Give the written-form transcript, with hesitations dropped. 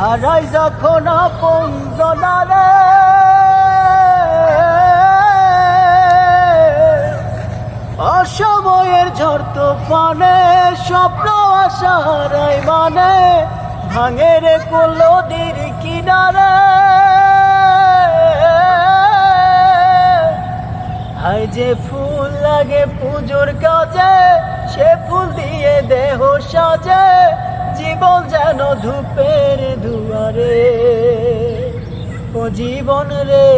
হারাই যখন আপন জনারে, অসময়ের ঝড় তুফানে স্বপ্ন আশা হারাই মানে, ভাঙে রে কোন নদীর কিনারে। হায় যে ফুল লাগে পুজোর কাজে, সে ফুল দিয়ে দেহ সাজে, জীবন যেন ধূপের দুয়ারে। ও জীবন রে